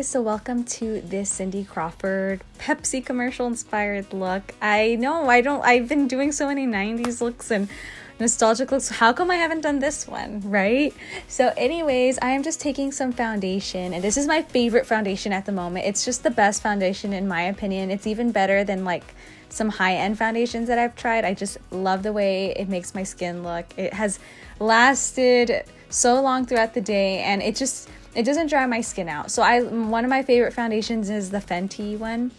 so welcome to this Cindy Crawford Pepsi commercial inspired look. I know I've been doing so many 90s looks and nostalgic looks. How come I haven't done this one, right? So anyways, I am just taking some foundation, and this is my favorite foundation at the moment. It's just the best foundation in my opinion. It's even better than like some high-end foundations that I've tried. I just love the way it makes my skin look. It has lasted so long throughout the day, and it doesn't dry my skin out. So one of my favorite foundations is the Fenty one.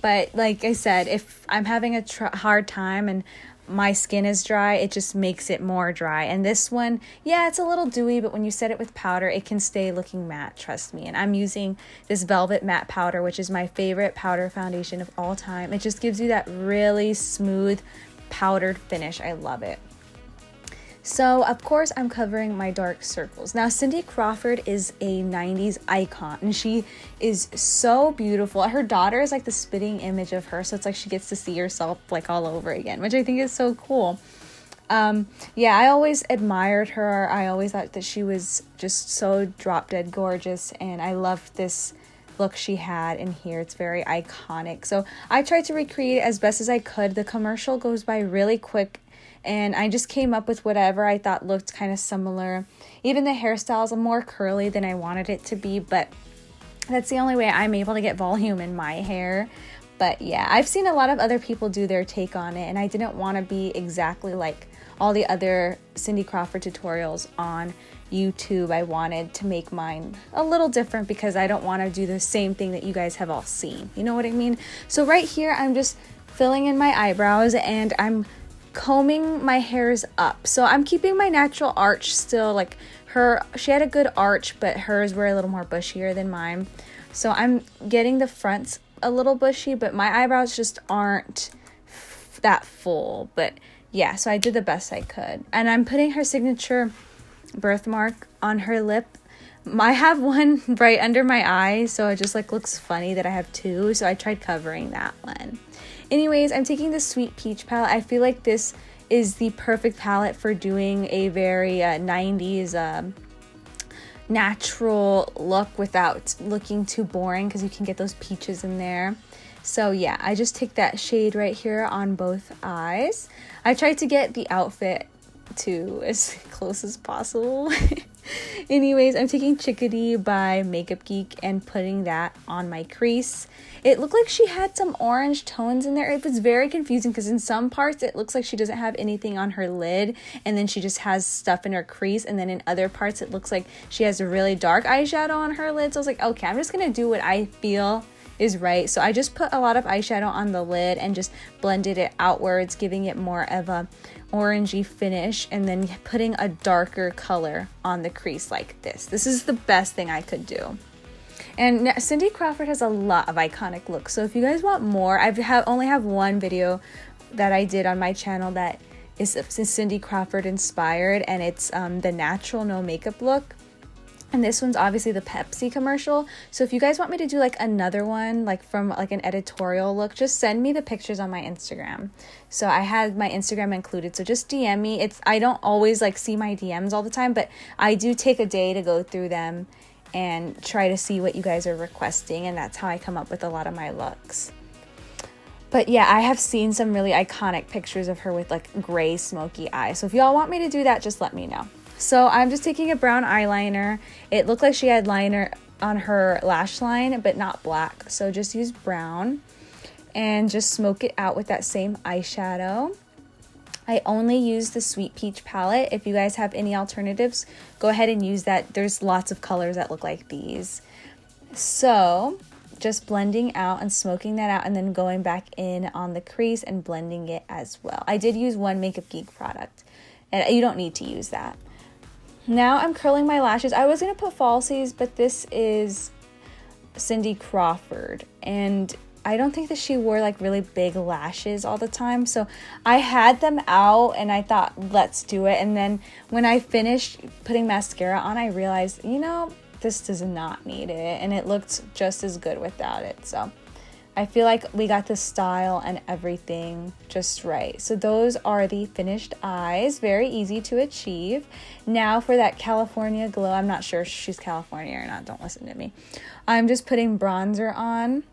But like I said, if I'm having a hard time and my skin is dry, it just makes it more dry. And this one, yeah, it's a little dewy, but when you set it with powder, it can stay looking matte, trust me. And I'm using this Velvet Matte Powder, which is my favorite powder foundation of all time. It just gives you that really smooth powdered finish. I love it. So, of course, I'm covering my dark circles. Now, Cindy Crawford is a 90s icon, and she is so beautiful. Her daughter is like the spitting image of her, so it's like she gets to see herself like all over again, which I think is so cool. Yeah, I always admired her. I always thought that she was just so drop-dead gorgeous, and I loved this look she had in here. It's very iconic. So, I tried to recreate it as best as I could. The commercial goes by really quick, and I just came up with whatever I thought looked kind of similar. Even the hairstyles are more curly than I wanted it to be, but that's the only way I'm able to get volume in my hair. But yeah, I've seen a lot of other people do their take on it, and I didn't want to be exactly like all the other Cindy Crawford tutorials on YouTube. I wanted to make mine a little different because I don't want to do the same thing that you guys have all seen. You know what I mean? So right here, I'm just filling in my eyebrows, and I'm combing my hairs up. So I'm keeping my natural arch still. Like she had a good arch, but hers were a little more bushier than mine. So I'm getting the fronts a little bushy, but my eyebrows just aren't that full. But yeah, so I did the best I could. And I'm putting her signature birthmark on her lip. I have one right under my eye, so it just like looks funny that I have two. So I tried covering that one. Anyways, I'm taking the Sweet Peach palette. I feel like this is the perfect palette for doing a very 90s natural look without looking too boring, because you can get those peaches in there. So yeah, I just take that shade right here on both eyes. I tried to get the outfit to as close as possible. Anyways, I'm taking Chickadee by Makeup Geek and putting that on my crease. It looked like she had some orange tones in there. It was very confusing because in some parts it looks like she doesn't have anything on her lid, and then she just has stuff in her crease, and then in other parts it looks like she has a really dark eyeshadow on her lid. So I was like, okay, I'm just gonna do what I feel is right. So I just put a lot of eyeshadow on the lid and just blended it outwards, giving it more of a orangey finish, and then putting a darker color on the crease like this. This is the best thing I could do. And Cindy Crawford has a lot of iconic looks. So if you guys want more, I only have one video that I did on my channel that is Cindy Crawford inspired, and it's the natural no makeup look. And this one's obviously the Pepsi commercial. So if you guys want me to do like another one, like from like an editorial look, just send me the pictures on my Instagram. So I had my Instagram included, so just DM me. I don't always like see my DMs all the time, but I do take a day to go through them and try to see what you guys are requesting, and that's how I come up with a lot of my looks. But yeah, I have seen some really iconic pictures of her with like gray smoky eyes. So if y'all want me to do that, just let me know. So I'm just taking a brown eyeliner. It looked like she had liner on her lash line, but not black. So just use brown and just smoke it out with that same eyeshadow. I only use the Sweet Peach palette. If you guys have any alternatives, go ahead and use that. There's lots of colors that look like these. So just blending out and smoking that out, and then going back in on the crease and blending it as well. I did use one Makeup Geek product, and you don't need to use that. Now I'm curling my lashes. I was going to put falsies, but this is Cindy Crawford, and I don't think that she wore like really big lashes all the time. So I had them out and I thought, let's do it. And then when I finished putting mascara on, I realized, you know, this does not need it. And it looked just as good without it. So I feel like we got the style and everything just right. So those are the finished eyes. Very easy to achieve. Now for that California glow. I'm not sure if she's California or not. Don't listen to me. I'm just putting bronzer on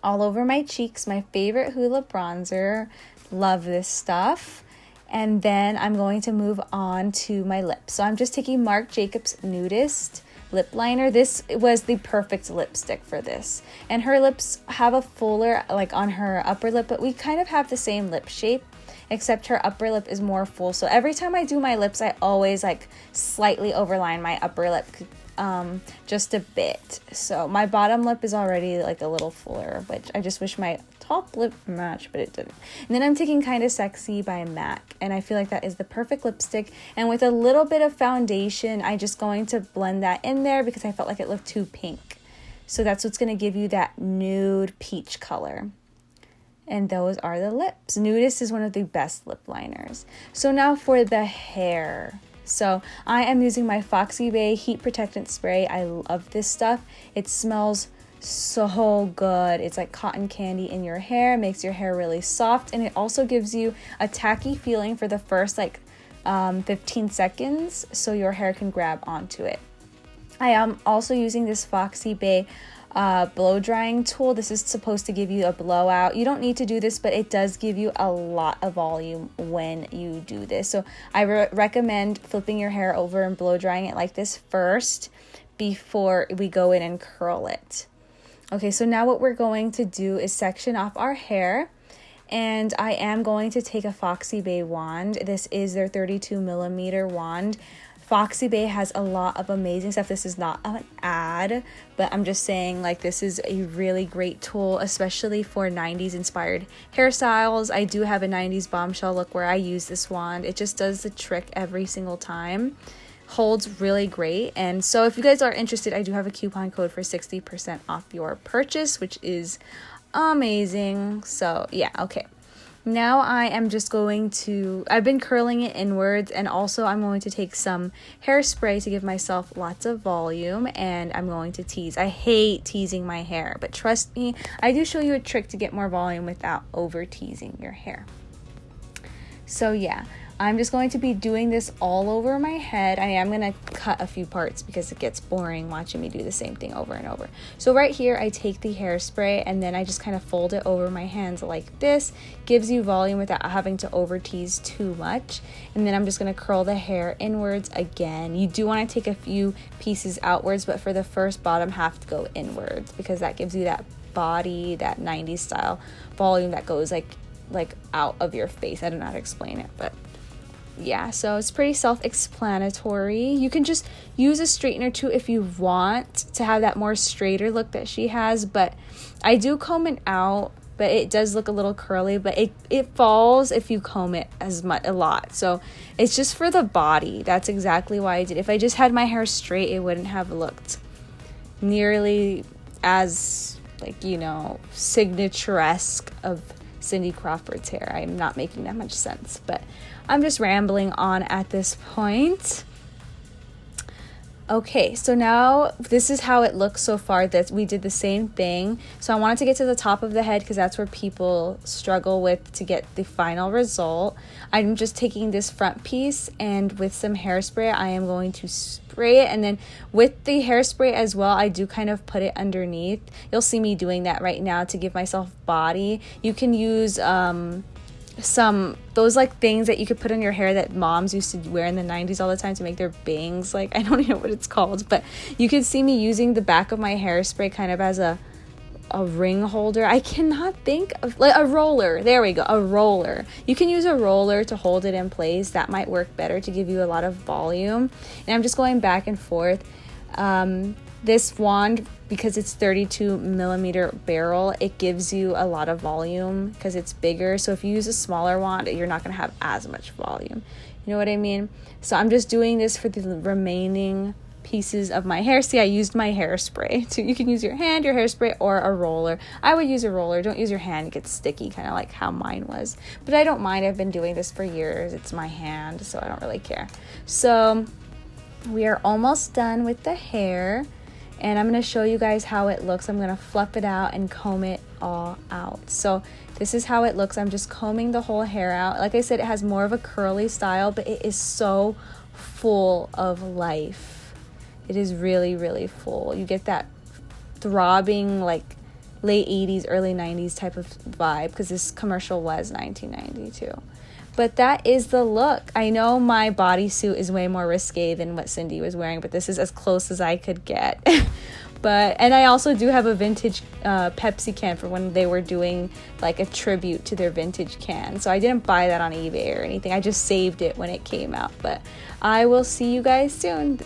all over my cheeks. My favorite Hoola bronzer. Love this stuff. And then I'm going to move on to my lips. So I'm just taking Marc Jacobs Nudeist lip liner. This was the perfect lipstick for this. And her lips have a fuller, like on her upper lip, but we kind of have the same lip shape, except her upper lip is more full. So every time I do my lips, I always like slightly overline my upper lip, just a bit. So my bottom lip is already like a little fuller, which I just wish my top lip matched, but it didn't. And then I'm taking Kinda Sexy by MAC, and I feel like that is the perfect lipstick. And with a little bit of foundation, I'm just going to blend that in there because I felt like it looked too pink. So that's what's going to give you that nude peach color. And those are the lips. Nudeist is one of the best lip liners. So now for the hair. So I am using my FOXYBAE Heat Protectant Spray. I love this stuff. It smells so good. It's like cotton candy in your hair. It makes your hair really soft, and it also gives you a tacky feeling for the first 15 seconds so your hair can grab onto it. I am also using this FOXYBAE blow drying tool. This is supposed to give you a blowout. You don't need to do this, but it does give you a lot of volume when you do this. So I recommend flipping your hair over and blow drying it like this first before we go in and curl it. Okay, so now what we're going to do is section off our hair, and I am going to take a FOXYBAE wand. This is their 32mm wand. FOXYBAE has a lot of amazing stuff. This is not an ad, but I'm just saying, like, this is a really great tool, especially for 90s inspired hairstyles. I do have a 90s bombshell look where I use this wand. It just does the trick every single time. Holds really great. And so if you guys are interested, I do have a coupon code for 60% off your purchase, which is amazing. So yeah, okay. Now I am just going to, I've been curling it inwards, and also I'm going to take some hairspray to give myself lots of volume, and I'm going to tease. I hate teasing my hair, but trust me, I do show you a trick to get more volume without over teasing your hair. So yeah, I'm just going to be doing this all over my head. I am going to cut a few parts because it gets boring watching me do the same thing over and over. So right here, I take the hairspray and then I just kind of fold it over my hands like this. Gives you volume without having to over tease too much. And then I'm just going to curl the hair inwards again. You do want to take a few pieces outwards, but for the first bottom half to go inwards because that gives you that body, that 90s style volume that goes like out of your face. I don't know how to explain it, but yeah, so it's pretty self-explanatory. You can just use a straightener too if you want to have that more straighter look that she has, but I do comb it out, but it does look a little curly, but it falls if you comb it a lot. So it's just for the body. That's exactly why I did. If I just had my hair straight, it wouldn't have looked nearly as, like, you know, signature-esque of Cindy Crawford's hair. I'm not making that much sense, but I'm just rambling on at this point. Okay, so now this is how it looks so far. That we did the same thing. So I wanted to get to the top of the head because that's where people struggle with to get the final result. I'm just taking this front piece and with some hairspray, I am going to spray it. And then with the hairspray as well, I do kind of put it underneath. You'll see me doing that right now to give myself body. You can use those like things that you could put on your hair that moms used to wear in the 90s all the time to make their bangs. Like, I don't even know what it's called, but you can see me using the back of my hairspray kind of as a ring holder. I cannot think of, like, a roller. There we go, a roller. You can use a roller to hold it in place. That might work better to give you a lot of volume. And I'm just going back and forth. This wand, because it's 32mm barrel, it gives you a lot of volume because it's bigger. So if you use a smaller wand, you're not going to have as much volume. You know what I mean? So I'm just doing this for the remaining pieces of my hair. See, I used my hairspray. So you can use your hand, your hairspray, or a roller. I would use a roller. Don't use your hand. It gets sticky, kind of like how mine was. But I don't mind. I've been doing this for years. It's my hand, so I don't really care. So we are almost done with the hair. and I'm going to show you guys how it looks. I'm going to fluff it out and comb it all out. So this is how it looks. I'm just combing the whole hair out. Like I said, it has more of a curly style, but it is so full of life. It is really, really full. You get that throbbing, like late 80s, early 90s type of vibe, because this commercial was 1992. But that is the look. I know my bodysuit is way more risque than what Cindy was wearing, but this is as close as I could get. And I also do have a vintage Pepsi can for when they were doing like a tribute to their vintage can. So I didn't buy that on eBay or anything. I just saved it when it came out. But I will see you guys soon.